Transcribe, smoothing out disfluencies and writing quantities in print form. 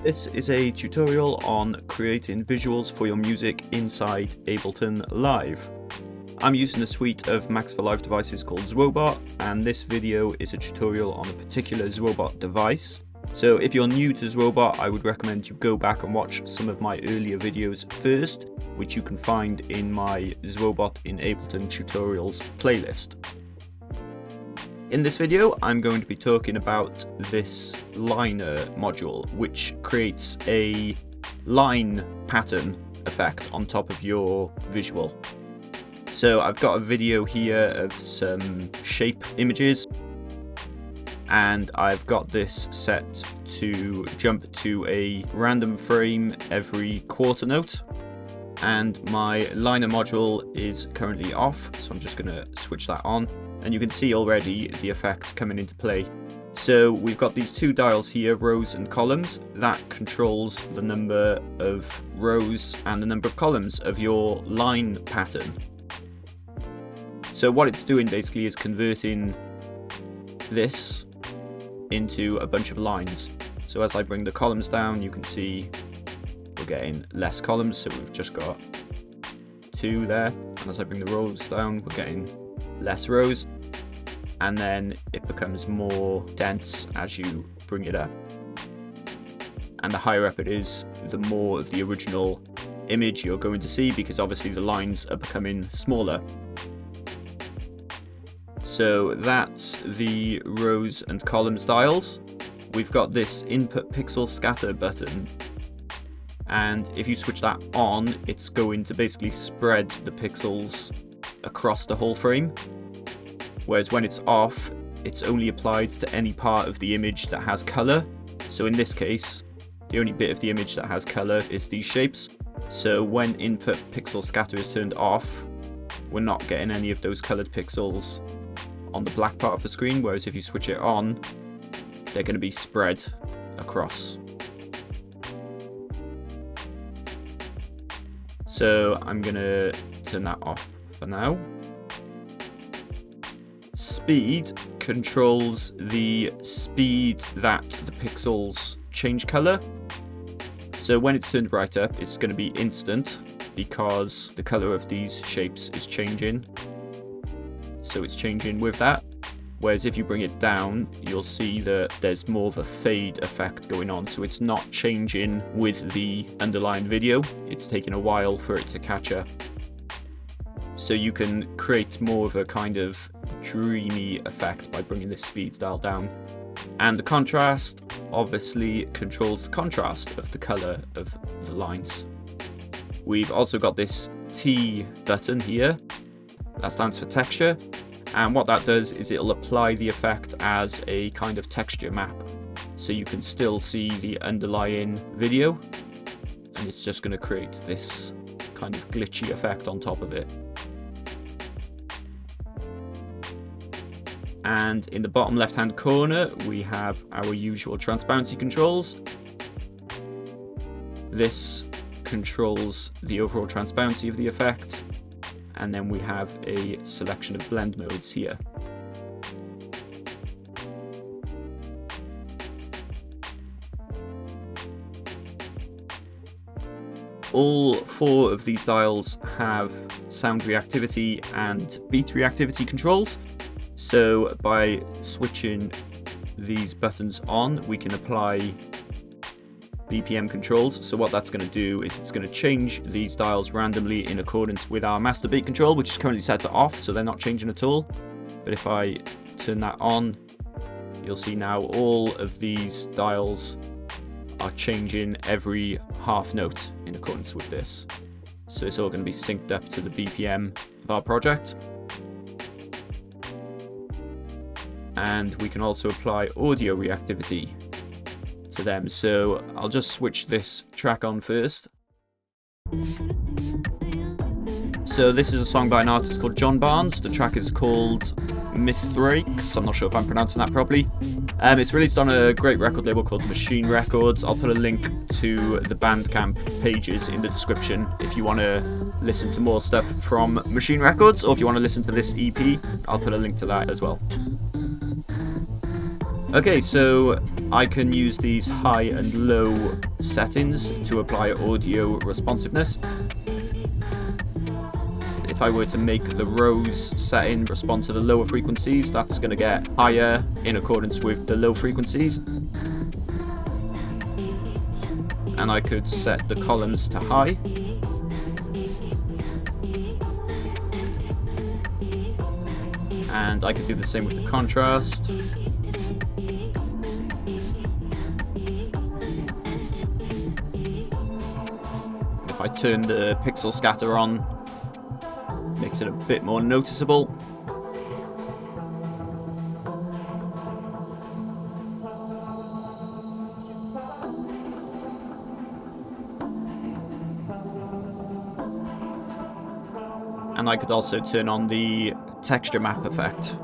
This is a tutorial on creating visuals for your music inside Ableton Live. I'm using a suite of Max for Live devices called ZwoBot, and this video is a tutorial on a particular ZwoBot device. So if you're new to ZwoBot, I would recommend you go back and watch some of my earlier videos first, which you can find in my ZwoBot in Ableton tutorials playlist. In this video, I'm going to be talking about this liner module, which creates a line pattern effect on top of your visual. So I've got a video here of some shape images, and I've got this set to jump to a random frame every quarter note. And my liner module is currently off, so I'm just going to switch that on. And you can see already the effect coming into play. So we've got these two dials here, rows and columns, that controls the number of rows and the number of columns of your line pattern. So what it's doing basically is converting this into a bunch of lines. So as I bring the columns down, you can see we're getting less columns, so we've just got 2 there. And as I bring the rows down, we're getting less rows, and then it becomes more dense as you bring it up. And the higher up it is, the more of the original image you're going to see, because obviously the lines are becoming smaller. So that's the rows and column styles. We've got this input pixel scatter button, and if you switch that on, it's going to basically spread the pixels across the whole frame, whereas when it's off, it's only applied to any part of the image that has color. So in this case, the only bit of the image that has color is these shapes. So when input pixel scatter is turned off, we're not getting any of those colored pixels on the black part of the screen, whereas if you switch it on, they're going to be spread across. So I'm going to turn that off for now. Speed controls the speed that the pixels change color. So when it's turned right up, it's going to be instant because the color of these shapes is changing. So it's changing with that. Whereas if you bring it down, you'll see that there's more of a fade effect going on. So it's not changing with the underlying video. It's taking a while for it to catch up. So you can create more of a kind of dreamy effect by bringing this speed dial down. And the contrast obviously controls the contrast of the color of the lines. We've also got this T button here. That stands for texture. And what that does is it'll apply the effect as a kind of texture map. So you can still see the underlying video, and it's just going to create this kind of glitchy effect on top of it. And in the bottom left hand corner, we have our usual transparency controls. This controls the overall transparency of the effect. And then we have a selection of blend modes here. All 4 of these dials have sound reactivity and beat reactivity controls. So by switching these buttons on, we can apply BPM controls. So what that's going to do is it's going to change these dials randomly in accordance with our master beat control, which is currently set to off, so they're not changing at all. But if I turn that on, you'll see now all of these dials are changing every half note in accordance with this. So it's all going to be synced up to the BPM of our project. And we can also apply audio reactivity to them. So I'll just switch this track on first. So this is a song by an artist called John Barnes. The track is called Mythrakes. I'm not sure if I'm pronouncing that properly. It's released on a great record label called Machine Records. I'll put a link to the Bandcamp pages in the description if you want to listen to more stuff from Machine Records, or if you want to listen to this EP, I'll put a link to that as well. Okay, so I can use these high and low settings to apply audio responsiveness. If I were to make the rose setting respond to the lower frequencies, that's going to get higher in accordance with the low frequencies. And I could set the columns to high. And I could do the same with the contrast. If I turn the pixel scatter on, makes it a bit more noticeable. And I could also turn on the texture map effect.